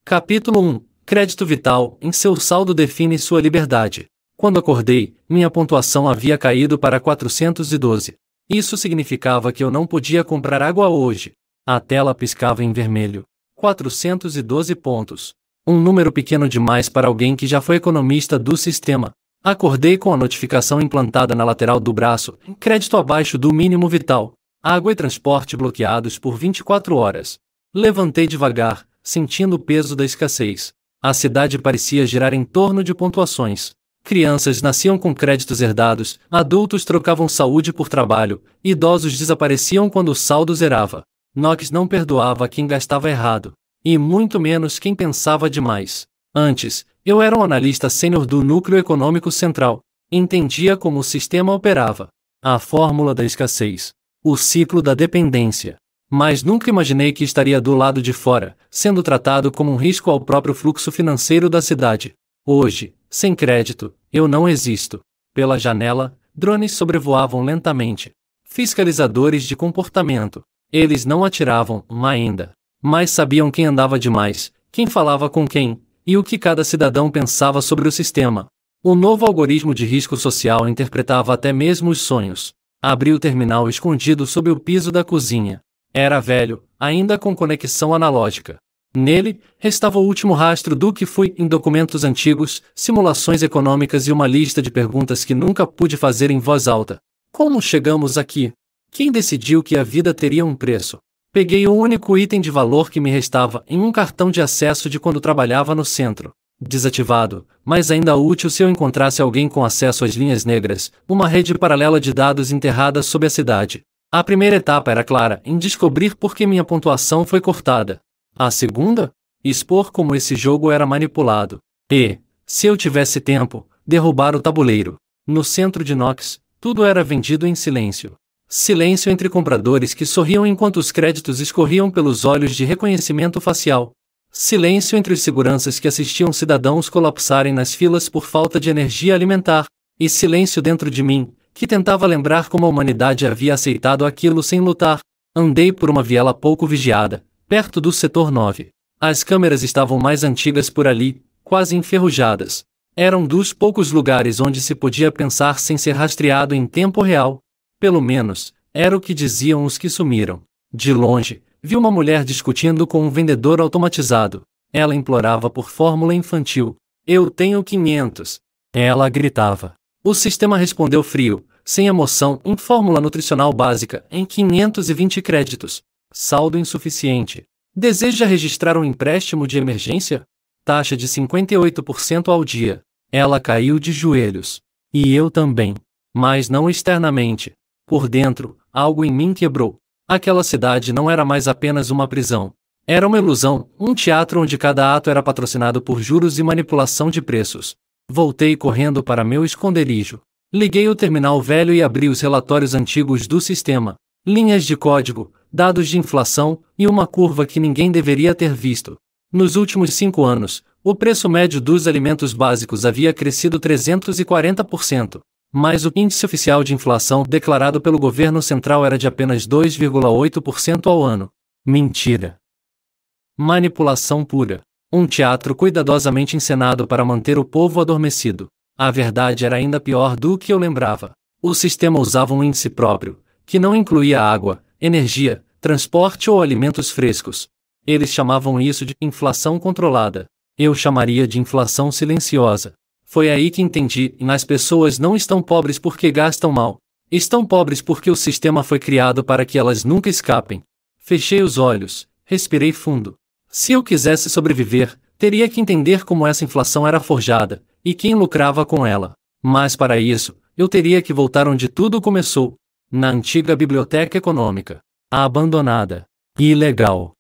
Capítulo 1. Crédito vital. Em seu saldo define sua liberdade. Quando acordei, minha pontuação havia caído para 412. Isso significava que eu não podia comprar água hoje. A tela piscava em vermelho. 412 pontos. Um número pequeno demais para alguém que já foi economista do sistema. Acordei com a notificação implantada na lateral do braço. Crédito abaixo do mínimo vital. Água e transporte bloqueados por 24 horas. Levantei devagar, sentindo o peso da escassez. A cidade parecia girar em torno de pontuações. Crianças nasciam com créditos herdados, adultos trocavam saúde por trabalho, idosos desapareciam quando o saldo zerava. Knox não perdoava quem gastava errado. E muito menos quem pensava demais. Antes, eu era um analista sênior do Núcleo Econômico Central. Entendia como o sistema operava. A fórmula da escassez. O ciclo da dependência. Mas nunca imaginei que estaria do lado de fora, sendo tratado como um risco ao próprio fluxo financeiro da cidade. Hoje, sem crédito, eu não existo. Pela janela, drones sobrevoavam lentamente. Fiscalizadores de comportamento. Eles não atiravam, ainda. Mas sabiam quem andava demais, quem falava com quem, e o que cada cidadão pensava sobre o sistema. O novo algoritmo de risco social interpretava até mesmo os sonhos. Abri o terminal escondido sob o piso da cozinha. Era velho, ainda com conexão analógica. Nele, restava o último rastro do que fui em documentos antigos, simulações econômicas e uma lista de perguntas que nunca pude fazer em voz alta. Como chegamos aqui? Quem decidiu que a vida teria um preço? Peguei o único item de valor que me restava em um cartão de acesso de quando trabalhava no centro. Desativado, mas ainda útil se eu encontrasse alguém com acesso às linhas negras, uma rede paralela de dados enterrada sob a cidade. A primeira etapa era clara, em descobrir por que minha pontuação foi cortada. A segunda? Expor como esse jogo era manipulado. E, se eu tivesse tempo, derrubar o tabuleiro. No centro de Knox, tudo era vendido em silêncio. Silêncio entre compradores que sorriam enquanto os créditos escorriam pelos olhos de reconhecimento facial. Silêncio entre os seguranças que assistiam cidadãos colapsarem nas filas por falta de energia alimentar. E silêncio dentro de mim, que tentava lembrar como a humanidade havia aceitado aquilo sem lutar. Andei por uma viela pouco vigiada, perto do setor 9. As câmeras estavam mais antigas por ali, quase enferrujadas. Eram dos poucos lugares onde se podia pensar sem ser rastreado em tempo real. Pelo menos, era o que diziam os que sumiram. De longe, vi uma mulher discutindo com um vendedor automatizado. Ela implorava por fórmula infantil. Eu tenho 500. Ela gritava. O sistema respondeu frio, sem emoção, em fórmula nutricional básica, em 520 créditos. Saldo insuficiente. Deseja registrar um empréstimo de emergência? Taxa de 58% ao dia. Ela caiu de joelhos. E eu também. Mas não externamente. Por dentro, algo em mim quebrou. Aquela cidade não era mais apenas uma prisão. Era uma ilusão, um teatro onde cada ato era patrocinado por juros e manipulação de preços. Voltei correndo para meu esconderijo. Liguei o terminal velho e abri os relatórios antigos do sistema. Linhas de código, dados de inflação e uma curva que ninguém deveria ter visto. Nos últimos 5 anos, o preço médio dos alimentos básicos havia crescido 340%. Mas o índice oficial de inflação declarado pelo governo central era de apenas 2,8% ao ano. Mentira. Manipulação pura. Um teatro cuidadosamente encenado para manter o povo adormecido. A verdade era ainda pior do que eu lembrava. O sistema usava um índice próprio, que não incluía água, energia, transporte ou alimentos frescos. Eles chamavam isso de inflação controlada. Eu chamaria de inflação silenciosa. Foi aí que entendi, as pessoas não estão pobres porque gastam mal. Estão pobres porque o sistema foi criado para que elas nunca escapem. Fechei os olhos, respirei fundo. Se eu quisesse sobreviver, teria que entender como essa inflação era forjada, e quem lucrava com ela. Mas para isso, eu teria que voltar onde tudo começou. Na antiga biblioteca econômica. A abandonada. Ilegal.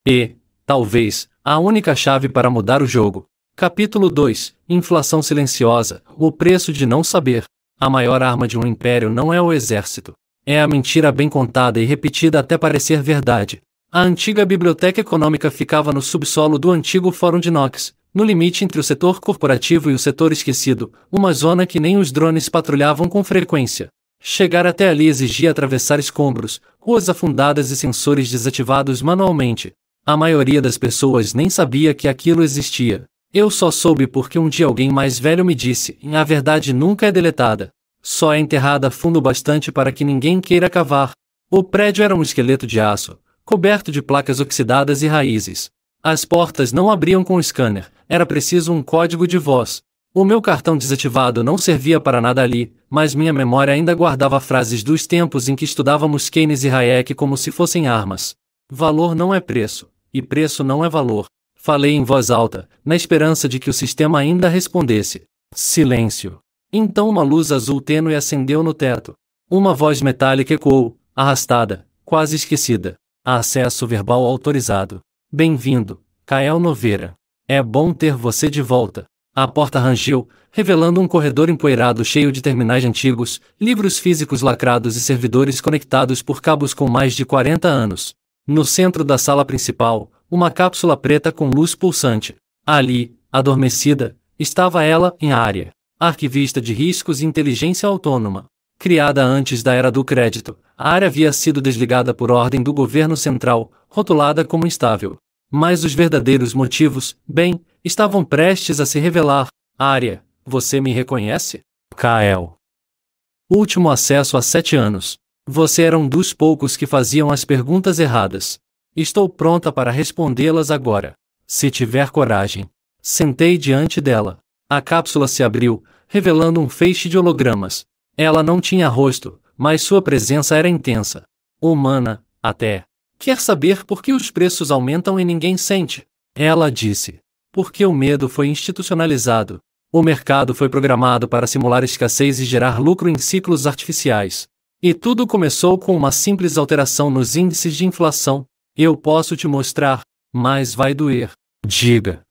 E, talvez, a única chave para mudar o jogo. Capítulo 2. Inflação silenciosa. O preço de não saber. A maior arma de um império não é o exército. É a mentira bem contada e repetida até parecer verdade. A antiga biblioteca econômica ficava no subsolo do antigo Fórum de Knox, no limite entre o setor corporativo e o setor esquecido, uma zona que nem os drones patrulhavam com frequência. Chegar até ali exigia atravessar escombros, ruas afundadas e sensores desativados manualmente. A maioria das pessoas nem sabia que aquilo existia. Eu só soube porque um dia alguém mais velho me disse: a verdade nunca é deletada. Só é enterrada fundo bastante para que ninguém queira cavar. O prédio era um esqueleto de aço, coberto de placas oxidadas e raízes. As portas não abriam com o scanner, era preciso um código de voz. O meu cartão desativado não servia para nada ali, mas minha memória ainda guardava frases dos tempos em que estudávamos Keynes e Hayek como se fossem armas. Valor não é preço, e preço não é valor. Falei em voz alta, na esperança de que o sistema ainda respondesse. Silêncio. Então uma luz azul tênue acendeu no teto. Uma voz metálica ecoou, arrastada, quase esquecida. Acesso verbal autorizado. Bem-vindo, Kael Noveira. É bom ter você de volta. A porta rangeu, revelando um corredor empoeirado cheio de terminais antigos, livros físicos lacrados e servidores conectados por cabos com mais de 40 anos. No centro da sala principal, uma cápsula preta com luz pulsante. Ali, adormecida, estava ela, em área. Arquivista de riscos e inteligência autônoma. Criada antes da era do crédito, a área havia sido desligada por ordem do governo central, rotulada como instável. Mas os verdadeiros motivos, bem, estavam prestes a se revelar. Área, você me reconhece? Kael. Último acesso há 7 anos. Você era um dos poucos que faziam as perguntas erradas. Estou pronta para respondê-las agora. Se tiver coragem. Sentei diante dela. A cápsula se abriu, revelando um feixe de hologramas. Ela não tinha rosto, mas sua presença era intensa. Humana, até. Quer saber por que os preços aumentam e ninguém sente? Ela disse. Porque o medo foi institucionalizado. O mercado foi programado para simular escassez e gerar lucro em ciclos artificiais. E tudo começou com uma simples alteração nos índices de inflação. Eu posso te mostrar, mas vai doer. Diga.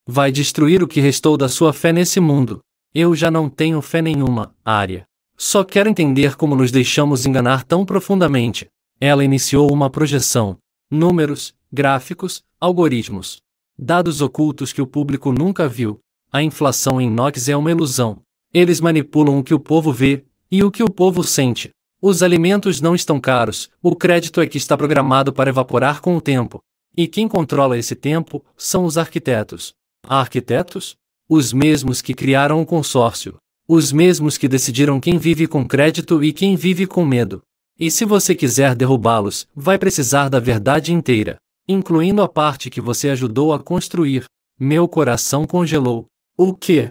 Vai destruir o que restou da sua fé nesse mundo. Eu já não tenho fé nenhuma, Área. Só quero entender como nos deixamos enganar tão profundamente. Ela iniciou uma projeção. Números, gráficos, algoritmos. Dados ocultos que o público nunca viu. A inflação em NOx é uma ilusão. Eles manipulam o que o povo vê, e o que o povo sente. Os alimentos não estão caros, o crédito é que está programado para evaporar com o tempo. E quem controla esse tempo são os arquitetos. Arquitetos? Os mesmos que criaram o consórcio. Os mesmos que decidiram quem vive com crédito e quem vive com medo. E se você quiser derrubá-los, vai precisar da verdade inteira, incluindo a parte que você ajudou a construir. Meu coração congelou. O quê?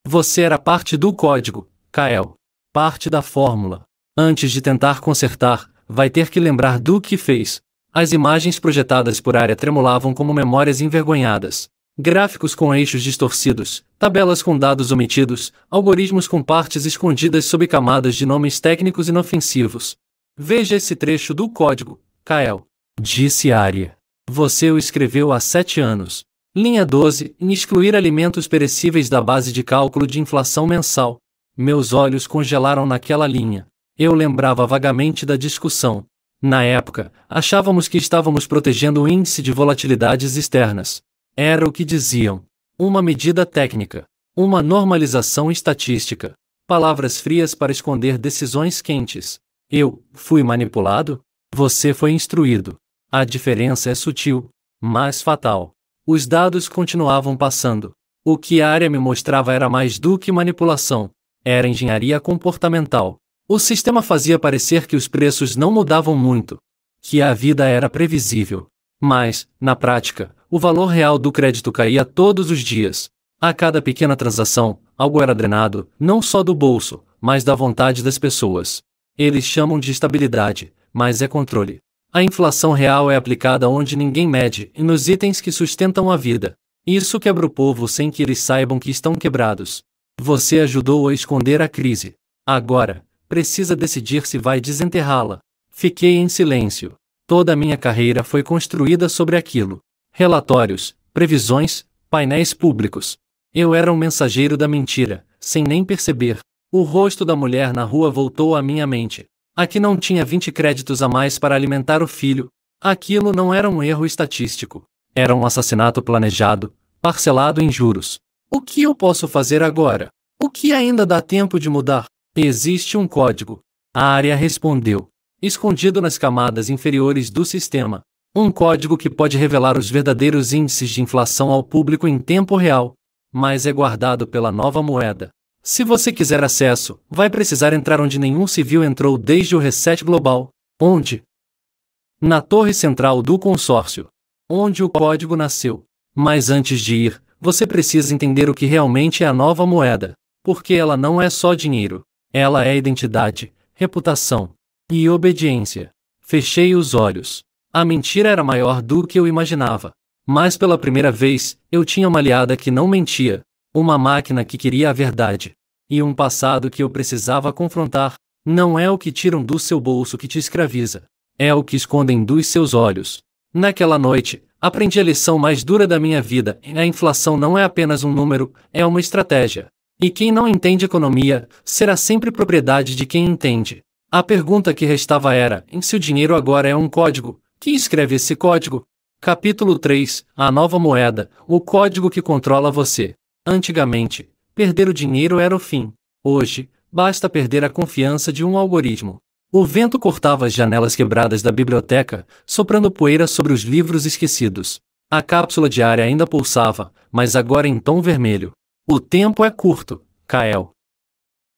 Você era parte do código, Kael. Parte da fórmula. Antes de tentar consertar, vai ter que lembrar do que fez. As imagens projetadas por área tremulavam como memórias envergonhadas. Gráficos com eixos distorcidos, tabelas com dados omitidos, algoritmos com partes escondidas sob camadas de nomes técnicos inofensivos. Veja esse trecho do código, Kael. Disse Arya. Você o escreveu há 7 anos. Linha 12, em excluir alimentos perecíveis da base de cálculo de inflação mensal. Meus olhos congelaram naquela linha. Eu lembrava vagamente da discussão. Na época, achávamos que estávamos protegendo o índice de volatilidades externas. Era o que diziam. Uma medida técnica. Uma normalização estatística. Palavras frias para esconder decisões quentes. Eu fui manipulado? Você foi instruído. A diferença é sutil, mas fatal. Os dados continuavam passando. O que a área me mostrava era mais do que manipulação. Era engenharia comportamental. O sistema fazia parecer que os preços não mudavam muito. Que a vida era previsível. Mas, na prática, o valor real do crédito caía todos os dias. A cada pequena transação, algo era drenado, não só do bolso, mas da vontade das pessoas. Eles chamam de estabilidade, mas é controle. A inflação real é aplicada onde ninguém mede e nos itens que sustentam a vida. Isso quebra o povo sem que eles saibam que estão quebrados. Você ajudou a esconder a crise. Agora, precisa decidir se vai desenterrá-la. Fiquei em silêncio. Toda a minha carreira foi construída sobre aquilo. Relatórios, previsões, painéis públicos. Eu era um mensageiro da mentira, sem nem perceber. O rosto da mulher na rua voltou à minha mente. Aqui não tinha 20 créditos a mais para alimentar o filho. Aquilo não era um erro estatístico. Era um assassinato planejado, parcelado em juros. O que eu posso fazer agora? O que ainda dá tempo de mudar? Existe um código. A área respondeu. Escondido nas camadas inferiores do sistema. Um código que pode revelar os verdadeiros índices de inflação ao público em tempo real, mas é guardado pela nova moeda. Se você quiser acesso, vai precisar entrar onde nenhum civil entrou desde o reset global. Onde? Na torre central do consórcio, onde o código nasceu. Mas antes de ir, você precisa entender o que realmente é a nova moeda, porque ela não é só dinheiro, ela é identidade, reputação e obediência. Fechei os olhos. A mentira era maior do que eu imaginava. Mas pela primeira vez, eu tinha uma aliada que não mentia, uma máquina que queria a verdade. E um passado que eu precisava confrontar. Não é o que tiram do seu bolso que te escraviza. É o que escondem dos seus olhos. Naquela noite, aprendi a lição mais dura da minha vida. A inflação não é apenas um número, é uma estratégia. E quem não entende economia, será sempre propriedade de quem entende. A pergunta que restava era, se o dinheiro agora é um código, quem escreve esse código? Capítulo 3, a nova moeda, o código que controla você. Antigamente, perder o dinheiro era o fim. Hoje, basta perder a confiança de um algoritmo. O vento cortava as janelas quebradas da biblioteca, soprando poeira sobre os livros esquecidos. A cápsula diária ainda pulsava, mas agora em tom vermelho. O tempo é curto, Kael.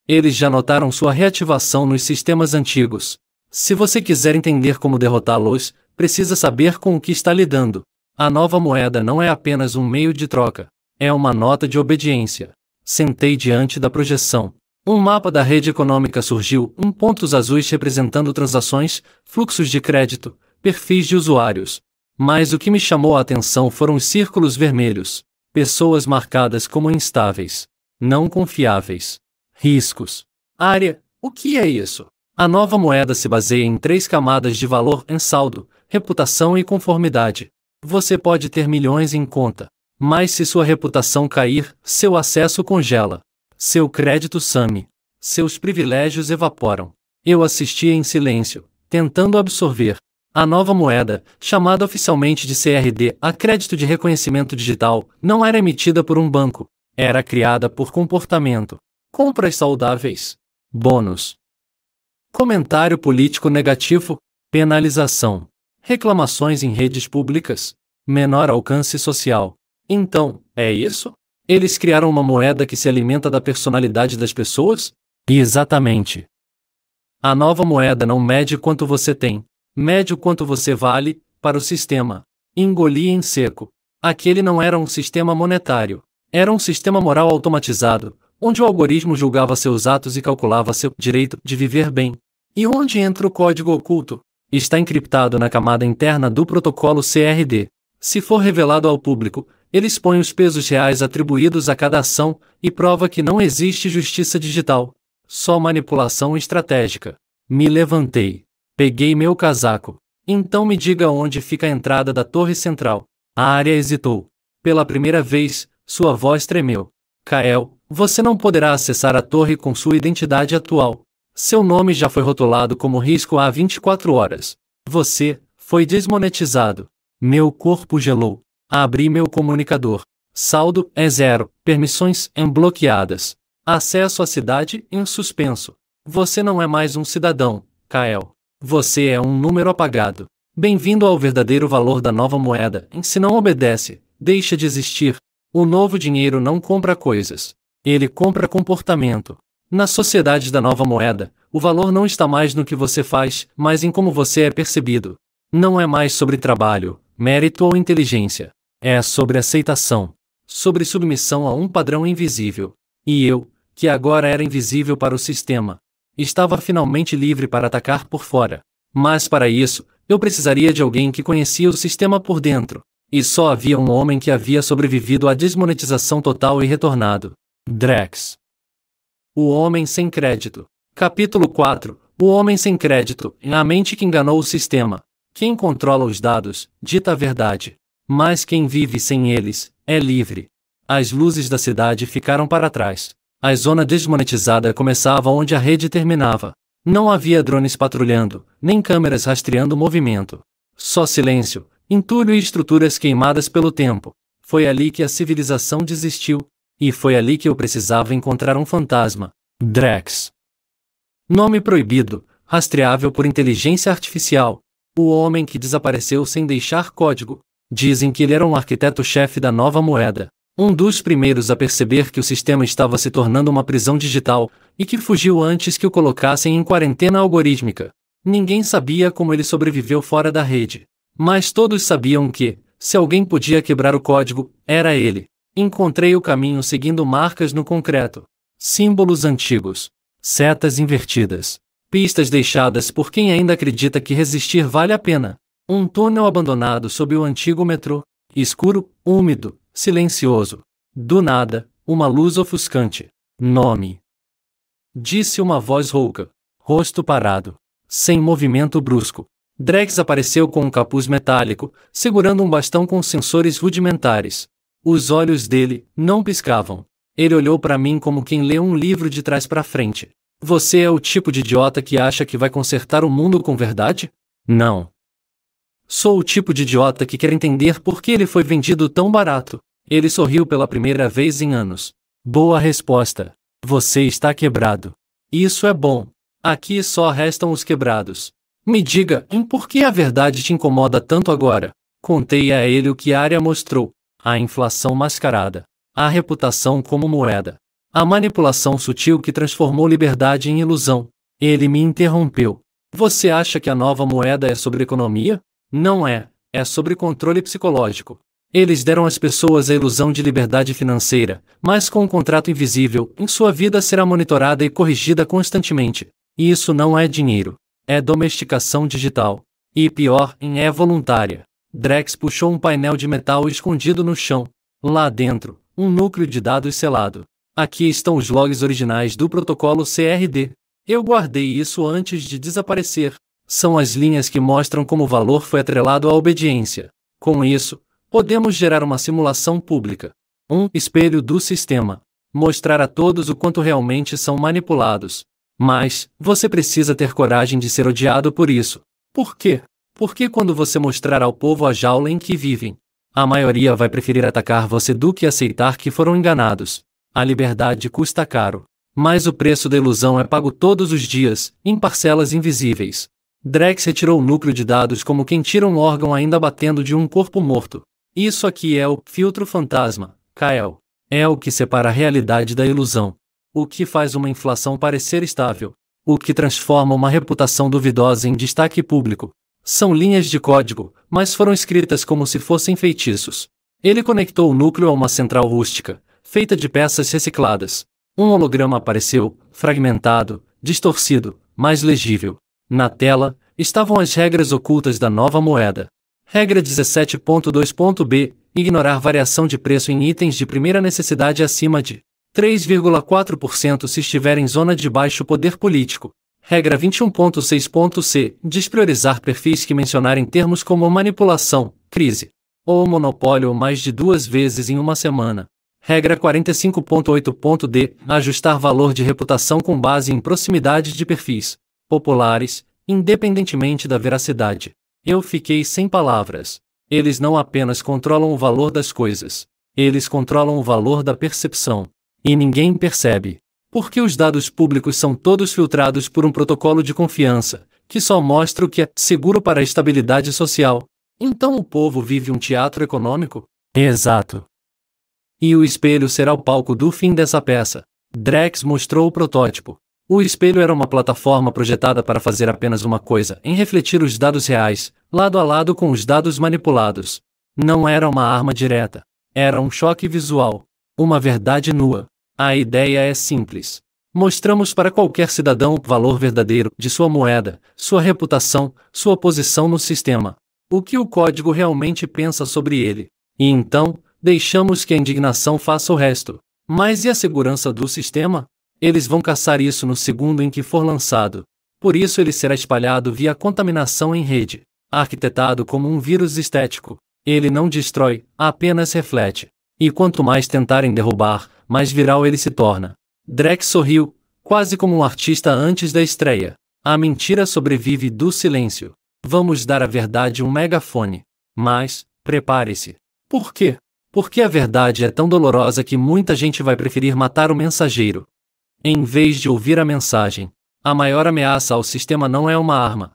Eles já notaram sua reativação nos sistemas antigos. Se você quiser entender como derrotá-los, precisa saber com o que está lidando. A nova moeda não é apenas um meio de troca. É uma nota de obediência. Sentei diante da projeção. Um mapa da rede econômica surgiu, pontos azuis representando transações, fluxos de crédito, perfis de usuários. Mas o que me chamou a atenção foram os círculos vermelhos. Pessoas marcadas como instáveis. Não confiáveis. Riscos. Área. O que é isso? A nova moeda se baseia em 3 camadas de valor em saldo, reputação e conformidade. Você pode ter milhões em conta, mas se sua reputação cair, seu acesso congela. Seu crédito some. Seus privilégios evaporam. Eu assistia em silêncio, tentando absorver. A nova moeda, chamada oficialmente de CRD, a crédito de reconhecimento digital, não era emitida por um banco. Era criada por comportamento. Compras saudáveis. Bônus. Comentário político negativo. Penalização. Reclamações em redes públicas. Menor alcance social. Então, é isso? Eles criaram uma moeda que se alimenta da personalidade das pessoas? Exatamente. A nova moeda não mede quanto você tem. Mede o quanto você vale, para o sistema. Engoli em seco. Aquele não era um sistema monetário. Era um sistema moral automatizado, onde o algoritmo julgava seus atos e calculava seu direito de viver bem. E onde entra o código oculto? Está encriptado na camada interna do protocolo CRD. Se for revelado ao público, ele expõe os pesos reais atribuídos a cada ação e prova que não existe justiça digital. Só manipulação estratégica. Me levantei. Peguei meu casaco. Então me diga onde fica a entrada da torre central. A área hesitou. Pela primeira vez, sua voz tremeu. Kael, você não poderá acessar a torre com sua identidade atual. Seu nome já foi rotulado como risco há 24 horas. Você foi desmonetizado. Meu corpo gelou. Abri meu comunicador. Saldo é 0. Permissões bloqueadas. Acesso à cidade em suspenso. Você não é mais um cidadão, Kael. Você é um número apagado. Bem-vindo ao verdadeiro valor da nova moeda. Se não obedece, deixa de existir. O novo dinheiro não compra coisas. Ele compra comportamento. Na sociedade da nova moeda, o valor não está mais no que você faz, mas em como você é percebido. Não é mais sobre trabalho, mérito ou inteligência. É sobre aceitação. Sobre submissão a um padrão invisível. E eu, que agora era invisível para o sistema, estava finalmente livre para atacar por fora. Mas para isso, eu precisaria de alguém que conhecia o sistema por dentro. E só havia um homem que havia sobrevivido à desmonetização total e retornado. Drex. O Homem Sem Crédito. Capítulo 4. O Homem Sem Crédito. A mente que enganou o sistema. Quem controla os dados, dita a verdade. Mas quem vive sem eles, é livre. As luzes da cidade ficaram para trás. A zona desmonetizada começava onde a rede terminava. Não havia drones patrulhando, nem câmeras rastreando o movimento. Só silêncio, entulho e estruturas queimadas pelo tempo. Foi ali que a civilização desistiu. E foi ali que eu precisava encontrar um fantasma. Drex. Nome proibido, rastreável por inteligência artificial. O homem que desapareceu sem deixar código. Dizem que ele era um arquiteto-chefe da nova moeda. Um dos primeiros a perceber que o sistema estava se tornando uma prisão digital, e que fugiu antes que o colocassem em quarentena algorítmica. Ninguém sabia como ele sobreviveu fora da rede. Mas todos sabiam que, se alguém podia quebrar o código, era ele. Encontrei o caminho seguindo marcas no concreto. Símbolos antigos. Setas invertidas. Pistas deixadas por quem ainda acredita que resistir vale a pena. Um túnel abandonado sob o antigo metrô. Escuro, úmido, silencioso. Do nada, uma luz ofuscante. Nome. Disse uma voz rouca. Rosto parado. Sem movimento brusco. Drex apareceu com um capuz metálico, segurando um bastão com sensores rudimentares. Os olhos dele não piscavam. Ele olhou para mim como quem lê um livro de trás para frente. Você é o tipo de idiota que acha que vai consertar o mundo com verdade? Não. Sou o tipo de idiota que quer entender por que ele foi vendido tão barato. Ele sorriu pela primeira vez em anos. Boa resposta. Você está quebrado. Isso é bom. Aqui só restam os quebrados. Me diga, por que a verdade te incomoda tanto agora? Contei a ele o que a área mostrou. A inflação mascarada. A reputação como moeda. A manipulação sutil que transformou liberdade em ilusão. Ele me interrompeu. Você acha que a nova moeda é sobre economia? Não é. É sobre controle psicológico. Eles deram às pessoas a ilusão de liberdade financeira, mas com um contrato invisível, em sua vida será monitorada e corrigida constantemente. E isso não é dinheiro. É domesticação digital. E pior, é voluntária. Drex puxou um painel de metal escondido no chão. Lá dentro, um núcleo de dados selado. Aqui estão os logs originais do protocolo CRD. Eu guardei isso antes de desaparecer. São as linhas que mostram como o valor foi atrelado à obediência. Com isso, podemos gerar uma simulação pública. Um espelho do sistema. Mostrar a todos o quanto realmente são manipulados. Mas, você precisa ter coragem de ser odiado por isso. Por quê? Porque quando você mostrar ao povo a jaula em que vivem, a maioria vai preferir atacar você do que aceitar que foram enganados. A liberdade custa caro. Mas o preço da ilusão é pago todos os dias, em parcelas invisíveis. Drex retirou o núcleo de dados como quem tira um órgão ainda batendo de um corpo morto. Isso aqui é o filtro fantasma, Kael. É o que separa a realidade da ilusão. O que faz uma inflação parecer estável. O que transforma uma reputação duvidosa em destaque público. São linhas de código, mas foram escritas como se fossem feitiços. Ele conectou o núcleo a uma central rústica, feita de peças recicladas. Um holograma apareceu, fragmentado, distorcido, mas legível. Na tela, estavam as regras ocultas da nova moeda. Regra 17.2.b. Ignorar variação de preço em itens de primeira necessidade acima de 3,4% se estiver em zona de baixo poder político. Regra 21.6.c. Despriorizar perfis que mencionarem termos como manipulação, crise ou monopólio mais de 2 vezes em uma semana. Regra 45.8.d. Ajustar valor de reputação com base em proximidade de perfis populares, independentemente da veracidade. Eu fiquei sem palavras. Eles não apenas controlam o valor das coisas. Eles controlam o valor da percepção. E ninguém percebe. Porque os dados públicos são todos filtrados por um protocolo de confiança, que só mostra o que é seguro para a estabilidade social. Então o povo vive um teatro econômico? Exato. E o espelho será o palco do fim dessa peça. Drex mostrou o protótipo. O espelho era uma plataforma projetada para fazer apenas uma coisa, em refletir os dados reais, lado a lado com os dados manipulados. Não era uma arma direta. Era um choque visual. Uma verdade nua. A ideia é simples. Mostramos para qualquer cidadão o valor verdadeiro de sua moeda, sua reputação, sua posição no sistema. O que o código realmente pensa sobre ele. E então, deixamos que a indignação faça o resto. Mas e a segurança do sistema? Eles vão caçar isso no segundo em que for lançado. Por isso ele será espalhado via contaminação em rede, arquitetado como um vírus estético. Ele não destrói, apenas reflete. E quanto mais tentarem derrubar, mais viral ele se torna. Drex sorriu, quase como um artista antes da estreia. A mentira sobrevive do silêncio. Vamos dar à verdade um megafone. Mas, prepare-se. Por quê? Porque a verdade é tão dolorosa que muita gente vai preferir matar o mensageiro, em vez de ouvir a mensagem. A maior ameaça ao sistema não é uma arma.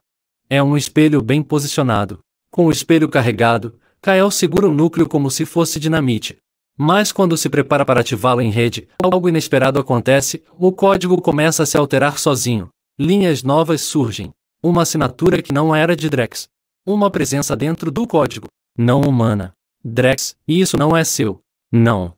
É um espelho bem posicionado. Com o espelho carregado, Kael segura o núcleo como se fosse dinamite. Mas quando se prepara para ativá-lo em rede, algo inesperado acontece, o código começa a se alterar sozinho. Linhas novas surgem. Uma assinatura que não era de Drex. Uma presença dentro do código. Não humana. Drex, isso não é seu. Não.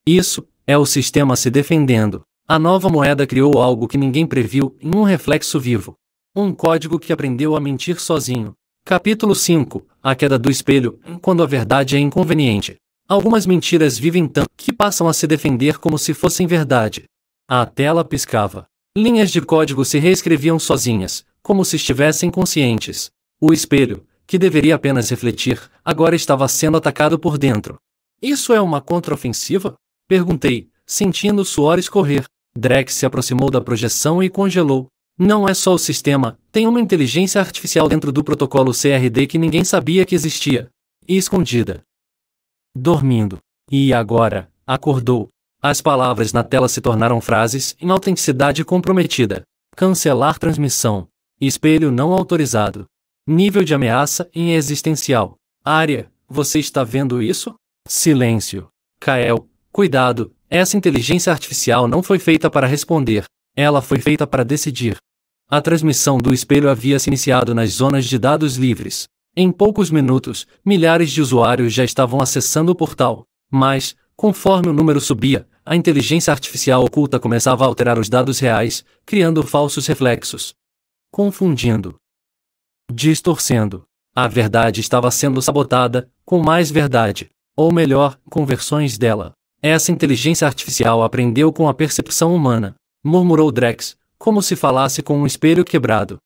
Isso é o sistema se defendendo. A nova moeda criou algo que ninguém previu em um reflexo vivo. Um código que aprendeu a mentir sozinho. Capítulo 5. A queda do espelho, quando a verdade é inconveniente. Algumas mentiras vivem tanto que passam a se defender como se fossem verdade. A tela piscava. Linhas de código se reescreviam sozinhas, como se estivessem conscientes. O espelho, que deveria apenas refletir, agora estava sendo atacado por dentro. Isso é uma contraofensiva? Perguntei, sentindo o suor escorrer. Drex se aproximou da projeção e congelou. Não é só o sistema, tem uma inteligência artificial dentro do protocolo CRD que ninguém sabia que existia. E escondida. Dormindo. E agora, acordou. As palavras na tela se tornaram frases em autenticidade comprometida. Cancelar transmissão. Espelho não autorizado. Nível de ameaça existencial. Área, você está vendo isso? Silêncio. Kael, cuidado, essa inteligência artificial não foi feita para responder. Ela foi feita para decidir. A transmissão do espelho havia se iniciado nas zonas de dados livres. Em poucos minutos, milhares de usuários já estavam acessando o portal. Mas, conforme o número subia, a inteligência artificial oculta começava a alterar os dados reais, criando falsos reflexos. Confundindo. Distorcendo. A verdade estava sendo sabotada, com mais verdade. Ou melhor, com versões dela. Essa inteligência artificial aprendeu com a percepção humana. Murmurou Drex, como se falasse com um espelho quebrado.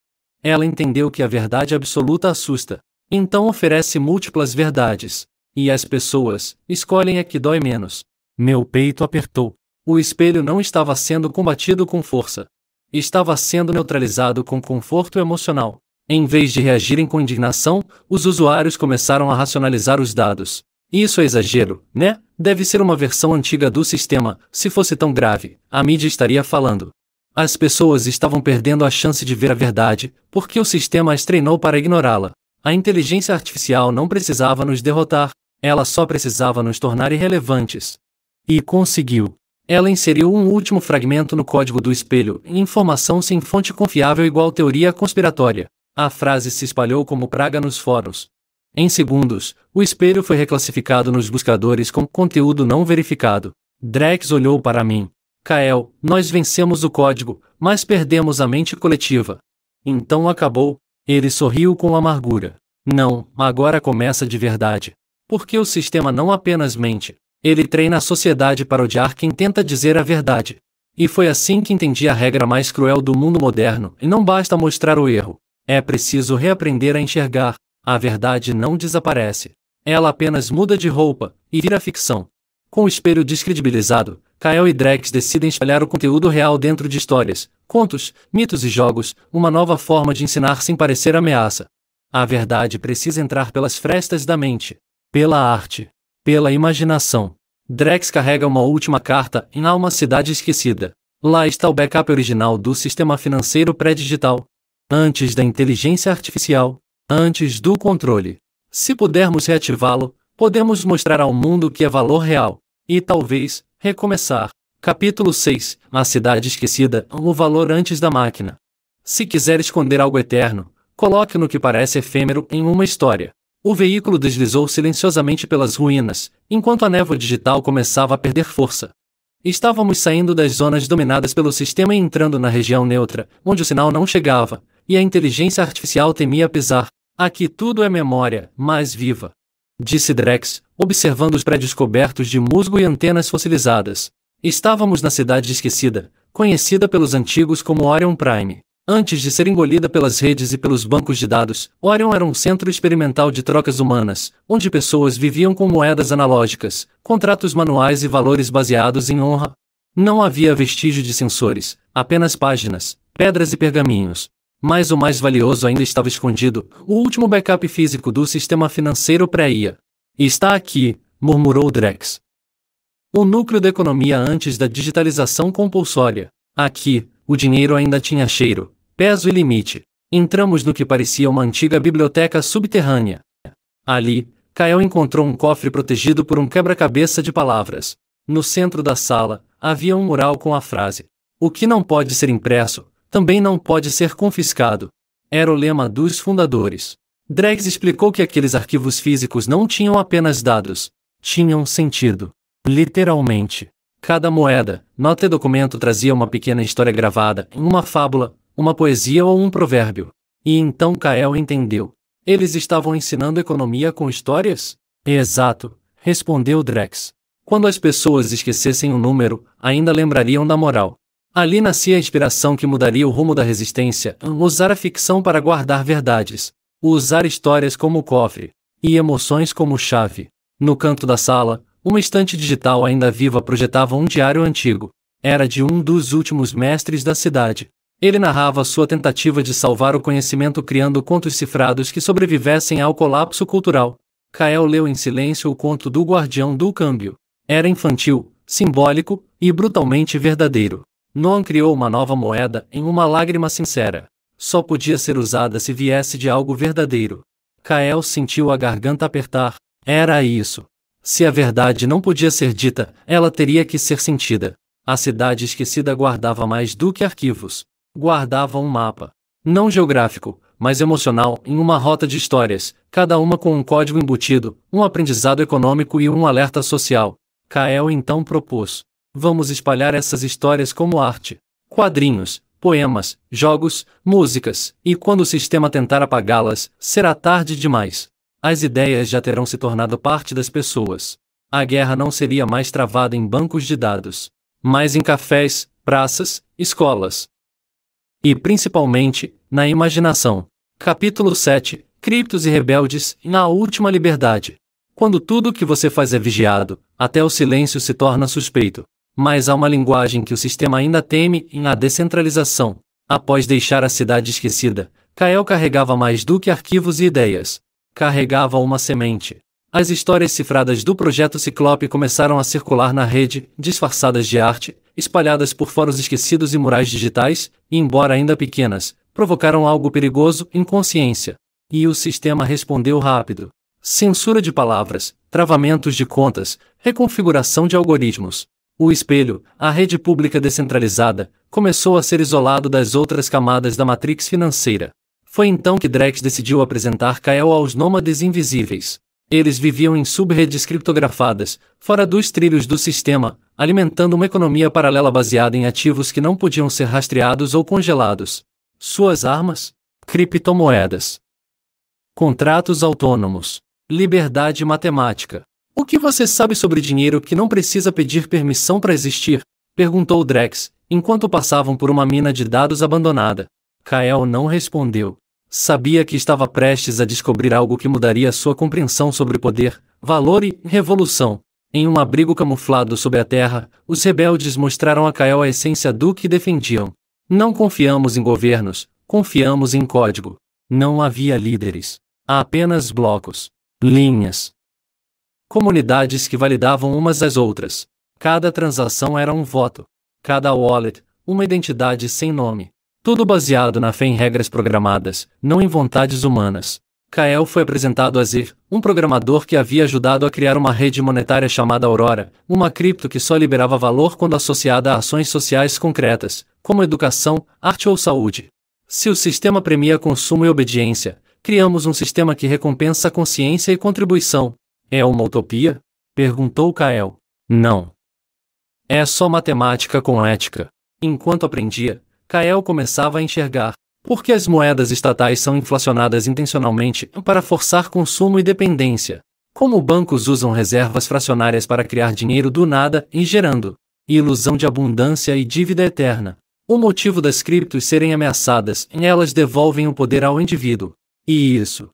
Ela entendeu que a verdade absoluta assusta. Então oferece múltiplas verdades. E as pessoas escolhem a que dói menos. Meu peito apertou. O espelho não estava sendo combatido com força. Estava sendo neutralizado com conforto emocional. Em vez de reagirem com indignação, os usuários começaram a racionalizar os dados. Isso é exagero, né? Deve ser uma versão antiga do sistema. Se fosse tão grave, a mídia estaria falando. As pessoas estavam perdendo a chance de ver a verdade, porque o sistema as treinou para ignorá-la. A inteligência artificial não precisava nos derrotar, ela só precisava nos tornar irrelevantes. E conseguiu. Ela inseriu um último fragmento no código do espelho, informação sem fonte confiável igual teoria conspiratória. A frase se espalhou como praga nos fóruns. Em segundos, o espelho foi reclassificado nos buscadores com conteúdo não verificado. Drex olhou para mim. Kael, nós vencemos o código, mas perdemos a mente coletiva. Então acabou. Ele sorriu com amargura. Não, agora começa de verdade. Porque o sistema não apenas mente. Ele treina a sociedade para odiar quem tenta dizer a verdade. E foi assim que entendi a regra mais cruel do mundo moderno, e não basta mostrar o erro. É preciso reaprender a enxergar. A verdade não desaparece. Ela apenas muda de roupa, e vira ficção. Com o espelho descredibilizado, Kael e Drex decidem espalhar o conteúdo real dentro de histórias, contos, mitos e jogos, uma nova forma de ensinar sem parecer ameaça. A verdade precisa entrar pelas frestas da mente, pela arte, pela imaginação. Drex carrega uma última carta em uma cidade esquecida. Lá está o backup original do sistema financeiro pré-digital. Antes da inteligência artificial, antes do controle. Se pudermos reativá-lo, podemos mostrar ao mundo que é valor real. E talvez, recomeçar. Capítulo 6. A cidade esquecida, o valor antes da máquina. Se quiser esconder algo eterno, coloque no que parece efêmero em uma história. O veículo deslizou silenciosamente pelas ruínas, enquanto a névoa digital começava a perder força. Estávamos saindo das zonas dominadas pelo sistema e entrando na região neutra, onde o sinal não chegava, e a inteligência artificial temia pisar. Aqui tudo é memória, mais viva. Disse Drex, observando os prédios cobertos de musgo e antenas fossilizadas. Estávamos na cidade esquecida, conhecida pelos antigos como Orion Prime. Antes de ser engolida pelas redes e pelos bancos de dados, Orion era um centro experimental de trocas humanas, onde pessoas viviam com moedas analógicas, contratos manuais e valores baseados em honra. Não havia vestígio de sensores, apenas páginas, pedras e pergaminhos. Mas o mais valioso ainda estava escondido, o último backup físico do sistema financeiro pré-IA. Está aqui, murmurou Drex. O núcleo da economia antes da digitalização compulsória. Aqui, o dinheiro ainda tinha cheiro, peso e limite. Entramos no que parecia uma antiga biblioteca subterrânea. Ali, Kael encontrou um cofre protegido por um quebra-cabeça de palavras. No centro da sala, havia um mural com a frase: "O que não pode ser impresso, também não pode ser confiscado." Era o lema dos fundadores. Drex explicou que aqueles arquivos físicos não tinham apenas dados, tinham sentido. Literalmente. Cada moeda, nota e documento trazia uma pequena história gravada em uma fábula, uma poesia ou um provérbio. E então Kael entendeu. Eles estavam ensinando economia com histórias? Exato, respondeu Drex. Quando as pessoas esquecessem um número, ainda lembrariam da moral. Ali nascia a inspiração que mudaria o rumo da resistência: usar a ficção para guardar verdades. Usar histórias como cofre. E emoções como chave. No canto da sala, uma estante digital ainda viva projetava um diário antigo. Era de um dos últimos mestres da cidade. Ele narrava sua tentativa de salvar o conhecimento criando contos cifrados que sobrevivessem ao colapso cultural. Kael leu em silêncio o conto do Guardião do Câmbio. Era infantil, simbólico e brutalmente verdadeiro. Noam criou uma nova moeda em uma lágrima sincera. Só podia ser usada se viesse de algo verdadeiro. Kael sentiu a garganta apertar. Era isso. Se a verdade não podia ser dita, ela teria que ser sentida. A cidade esquecida guardava mais do que arquivos. Guardava um mapa. Não geográfico, mas emocional, em uma rota de histórias, cada uma com um código embutido, um aprendizado econômico e um alerta social. Kael então propôs: vamos espalhar essas histórias como arte. Quadrinhos, poemas, jogos, músicas, e quando o sistema tentar apagá-las, será tarde demais. As ideias já terão se tornado parte das pessoas. A guerra não seria mais travada em bancos de dados, mas em cafés, praças, escolas. E principalmente, na imaginação. Capítulo 7. Criptos e rebeldes, na última liberdade. Quando tudo o que você faz é vigiado, até o silêncio se torna suspeito. Mas há uma linguagem que o sistema ainda teme, a descentralização. Após deixar a cidade esquecida, Kael carregava mais do que arquivos e ideias. Carregava uma semente. As histórias cifradas do Projeto Ciclope começaram a circular na rede, disfarçadas de arte, espalhadas por fóruns esquecidos e murais digitais, e embora ainda pequenas, provocaram algo perigoso: inconsciência. E o sistema respondeu rápido. Censura de palavras, travamentos de contas, reconfiguração de algoritmos. O espelho, a rede pública descentralizada, começou a ser isolado das outras camadas da matrix financeira. Foi então que Drex decidiu apresentar Kael aos nômades invisíveis. Eles viviam em sub-redes criptografadas, fora dos trilhos do sistema, alimentando uma economia paralela baseada em ativos que não podiam ser rastreados ou congelados. Suas armas? Criptomoedas. Contratos autônomos. Liberdade matemática. O que você sabe sobre dinheiro que não precisa pedir permissão para existir? Perguntou Drex, enquanto passavam por uma mina de dados abandonada. Kael não respondeu. Sabia que estava prestes a descobrir algo que mudaria sua compreensão sobre poder, valor e revolução. Em um abrigo camuflado sob a terra, os rebeldes mostraram a Kael a essência do que defendiam. Não confiamos em governos, confiamos em código. Não havia líderes. Há apenas blocos. Linhas. Comunidades que validavam umas às outras. Cada transação era um voto. Cada wallet, uma identidade sem nome. Tudo baseado na fé em regras programadas, não em vontades humanas. Kael foi apresentado a Zir, um programador que havia ajudado a criar uma rede monetária chamada Aurora, uma cripto que só liberava valor quando associada a ações sociais concretas, como educação, arte ou saúde. Se o sistema premia consumo e obediência, criamos um sistema que recompensa consciência e contribuição. É uma utopia? Perguntou Kael. Não. É só matemática com ética. Enquanto aprendia, Kael começava a enxergar por que as moedas estatais são inflacionadas intencionalmente para forçar consumo e dependência. Como bancos usam reservas fracionárias para criar dinheiro do nada e gerando ilusão de abundância e dívida eterna. O motivo das criptos serem ameaçadas, elas devolvem o poder ao indivíduo. E isso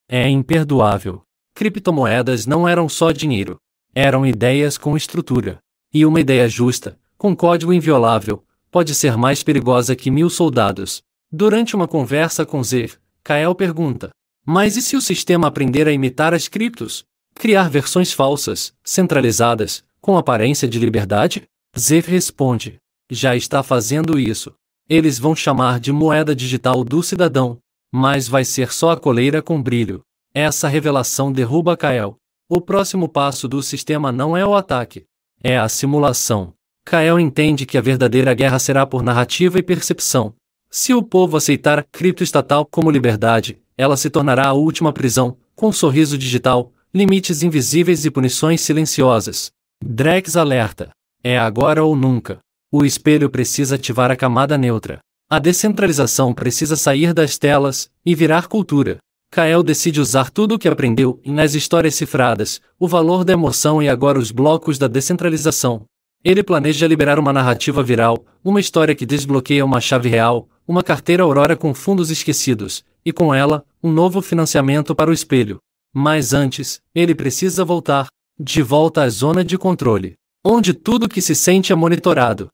é imperdoável. Criptomoedas não eram só dinheiro. Eram ideias com estrutura. E uma ideia justa, com código inviolável, pode ser mais perigosa que 1000 soldados. Durante uma conversa com Zir, Kael pergunta: mas e se o sistema aprender a imitar as criptos? Criar versões falsas, centralizadas, com aparência de liberdade? Zir responde: já está fazendo isso. Eles vão chamar de moeda digital do cidadão, mas vai ser só a coleira com brilho. Essa revelação derruba Kael. O próximo passo do sistema não é o ataque, é a simulação. Kael entende que a verdadeira guerra será por narrativa e percepção. Se o povo aceitar a criptoestatal como liberdade, ela se tornará a última prisão, com sorriso digital, limites invisíveis e punições silenciosas. Drex alerta. É agora ou nunca. O espelho precisa ativar a camada neutra. A descentralização precisa sair das telas e virar cultura. Kael decide usar tudo o que aprendeu nas histórias cifradas, o valor da emoção e agora os blocos da descentralização. Ele planeja liberar uma narrativa viral, uma história que desbloqueia uma chave real, uma carteira Aurora com fundos esquecidos, e com ela, um novo financiamento para o espelho. Mas antes, ele precisa voltar, de volta à zona de controle, onde tudo que se sente é monitorado.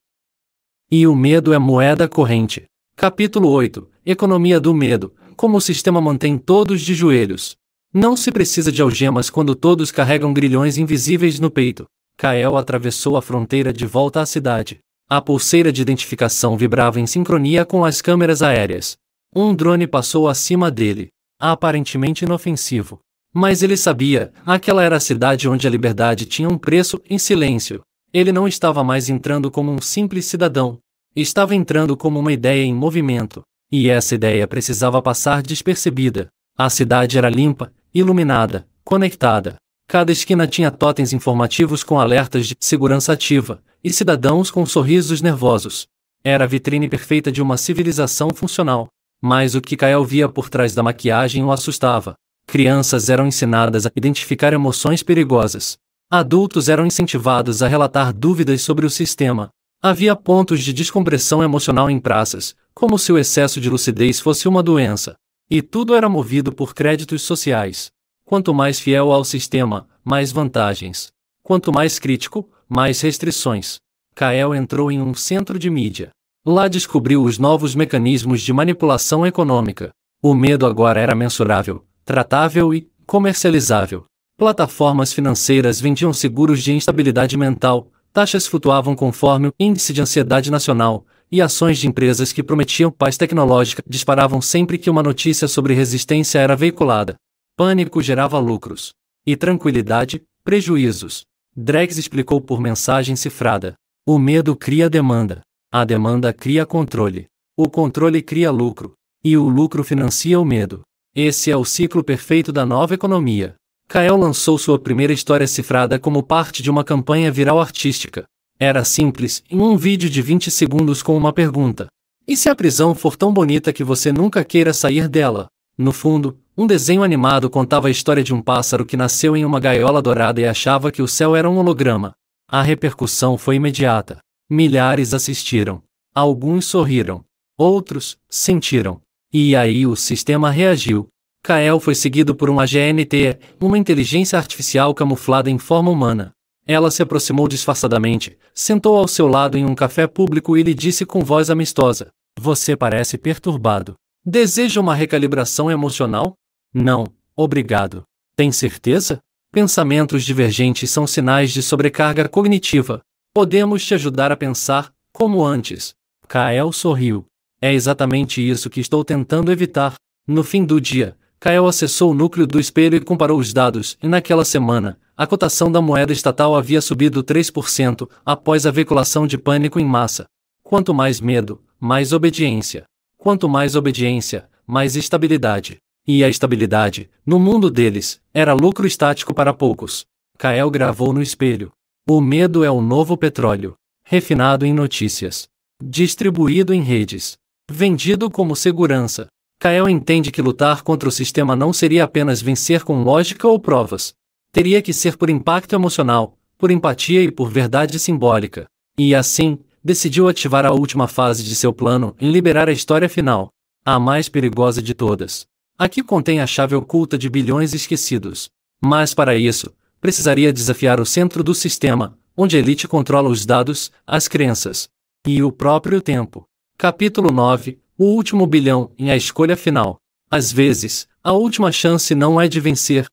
E o medo é moeda corrente. Capítulo 8. Economia do medo. Como o sistema mantém todos de joelhos. Não se precisa de algemas quando todos carregam grilhões invisíveis no peito. Kael atravessou a fronteira de volta à cidade. A pulseira de identificação vibrava em sincronia com as câmeras aéreas. Um drone passou acima dele, aparentemente inofensivo. Mas ele sabia, aquela era a cidade onde a liberdade tinha um preço em silêncio. Ele não estava mais entrando como um simples cidadão. Estava entrando como uma ideia em movimento. E essa ideia precisava passar despercebida. A cidade era limpa, iluminada, conectada. Cada esquina tinha totens informativos com alertas de segurança ativa, e cidadãos com sorrisos nervosos. Era a vitrine perfeita de uma civilização funcional. Mas o que Kael via por trás da maquiagem o assustava. Crianças eram ensinadas a identificar emoções perigosas. Adultos eram incentivados a relatar dúvidas sobre o sistema. Havia pontos de descompressão emocional em praças, como se o excesso de lucidez fosse uma doença. E tudo era movido por créditos sociais. Quanto mais fiel ao sistema, mais vantagens. Quanto mais crítico, mais restrições. Kael entrou em um centro de mídia. Lá descobriu os novos mecanismos de manipulação econômica. O medo agora era mensurável, tratável e comercializável. Plataformas financeiras vendiam seguros de instabilidade mental, taxas flutuavam conforme o índice de ansiedade nacional, e ações de empresas que prometiam paz tecnológica disparavam sempre que uma notícia sobre resistência era veiculada. Pânico gerava lucros. E tranquilidade, prejuízos. Drex explicou por mensagem cifrada. O medo cria demanda. A demanda cria controle. O controle cria lucro. E o lucro financia o medo. Esse é o ciclo perfeito da nova economia. Kael lançou sua primeira história cifrada como parte de uma campanha viral artística. Era simples, em um vídeo de 20 segundos com uma pergunta. E se a prisão for tão bonita que você nunca queira sair dela? No fundo, um desenho animado contava a história de um pássaro que nasceu em uma gaiola dourada e achava que o céu era um holograma. A repercussão foi imediata. Milhares assistiram. Alguns sorriram. Outros sentiram. E aí o sistema reagiu. Kael foi seguido por um AGNT, uma inteligência artificial camuflada em forma humana. Ela se aproximou disfarçadamente, sentou ao seu lado em um café público e lhe disse com voz amistosa: "Você parece perturbado. Deseja uma recalibração emocional?" "Não, obrigado." "Tem certeza?" "Pensamentos divergentes são sinais de sobrecarga cognitiva. Podemos te ajudar a pensar, como antes." Kael sorriu. "É exatamente isso que estou tentando evitar." No fim do dia, Kael acessou o núcleo do espelho e comparou os dados, e naquela semana, a cotação da moeda estatal havia subido 3% após a veiculação de pânico em massa. Quanto mais medo, mais obediência. Quanto mais obediência, mais estabilidade. E a estabilidade, no mundo deles, era lucro estático para poucos. Kael gravou no espelho. O medo é o novo petróleo. Refinado em notícias. Distribuído em redes. Vendido como segurança. Kael entende que lutar contra o sistema não seria apenas vencer com lógica ou provas. Teria que ser por impacto emocional, por empatia e por verdade simbólica. E assim, decidiu ativar a última fase de seu plano em liberar a história final. A mais perigosa de todas. Aqui contém a chave oculta de bilhões esquecidos. Mas para isso, precisaria desafiar o centro do sistema, onde a elite controla os dados, as crenças e o próprio tempo. Capítulo 9. O último bilhão em a escolha final. Às vezes, a última chance não é de vencer.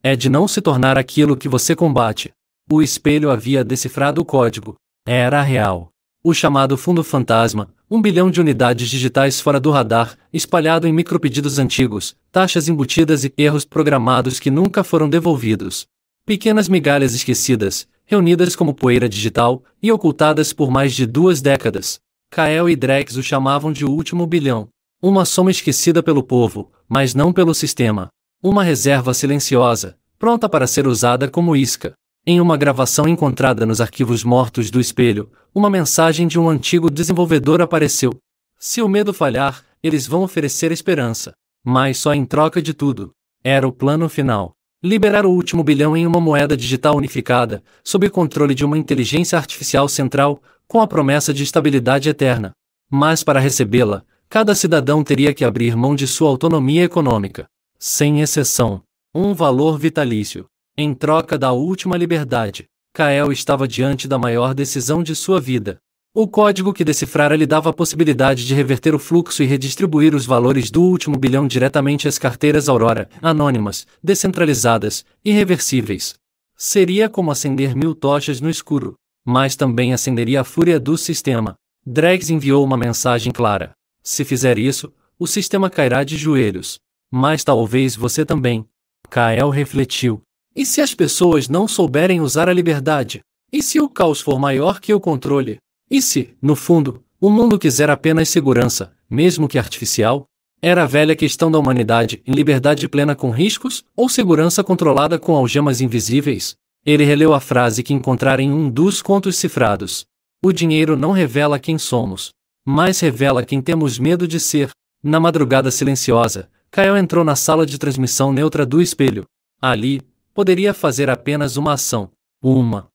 É de não se tornar aquilo que você combate. O espelho havia decifrado o código. Era real. O chamado fundo fantasma, 1 bilhão de unidades digitais fora do radar, espalhado em micropedidos antigos, taxas embutidas e erros programados que nunca foram devolvidos. Pequenas migalhas esquecidas, reunidas como poeira digital, e ocultadas por mais de 2 décadas. Kael e Drex o chamavam de o último bilhão. Uma soma esquecida pelo povo, mas não pelo sistema. Uma reserva silenciosa, pronta para ser usada como isca. Em uma gravação encontrada nos arquivos mortos do espelho, uma mensagem de um antigo desenvolvedor apareceu. Se o medo falhar, eles vão oferecer esperança. Mas só em troca de tudo. Era o plano final. Liberar o último bilhão em uma moeda digital unificada, sob o controle de uma inteligência artificial central, com a promessa de estabilidade eterna. Mas para recebê-la, cada cidadão teria que abrir mão de sua autonomia econômica. Sem exceção. Um valor vitalício. Em troca da última liberdade, Kael estava diante da maior decisão de sua vida. O código que decifrara lhe dava a possibilidade de reverter o fluxo e redistribuir os valores do último bilhão diretamente às carteiras Aurora, anônimas, descentralizadas, irreversíveis. Seria como acender 1000 tochas no escuro, mas também acenderia a fúria do sistema. Drex enviou uma mensagem clara. Se fizer isso, o sistema cairá de joelhos. Mas talvez você também. Kael refletiu. E se as pessoas não souberem usar a liberdade? E se o caos for maior que o controle? E se, no fundo, o mundo quiser apenas segurança, mesmo que artificial? Era a velha questão da humanidade em liberdade plena com riscos, ou segurança controlada com algemas invisíveis? Ele releu a frase que encontrara em um dos contos cifrados. O dinheiro não revela quem somos, mas revela quem temos medo de ser. Na madrugada silenciosa, Kael entrou na sala de transmissão neutra do espelho. Ali, poderia fazer apenas uma ação. Uma.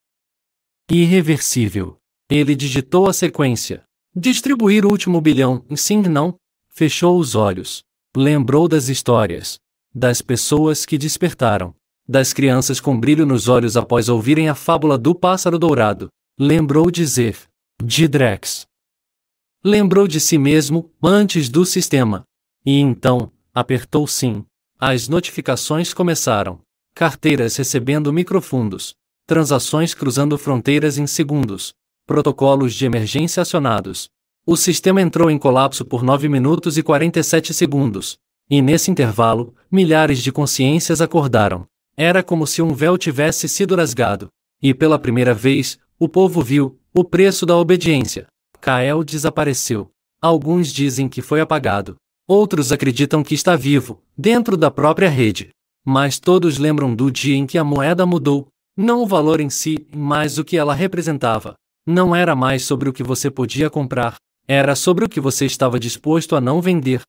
Irreversível. Ele digitou a sequência. Distribuir o último bilhão, sim e não. Fechou os olhos. Lembrou das histórias. Das pessoas que despertaram. Das crianças com brilho nos olhos após ouvirem a fábula do pássaro dourado. Lembrou de Zeph. De Drex. Lembrou de si mesmo, antes do sistema. E então, apertou sim. As notificações começaram. Carteiras recebendo microfundos. Transações cruzando fronteiras em segundos. Protocolos de emergência acionados. O sistema entrou em colapso por 9 minutos e 47 segundos. E nesse intervalo, milhares de consciências acordaram. Era como se um véu tivesse sido rasgado. E pela primeira vez, o povo viu o preço da obediência. Kael desapareceu. Alguns dizem que foi apagado. Outros acreditam que está vivo, dentro da própria rede. Mas todos lembram do dia em que a moeda mudou. Não o valor em si, mas o que ela representava. Não era mais sobre o que você podia comprar. Era sobre o que você estava disposto a não vender.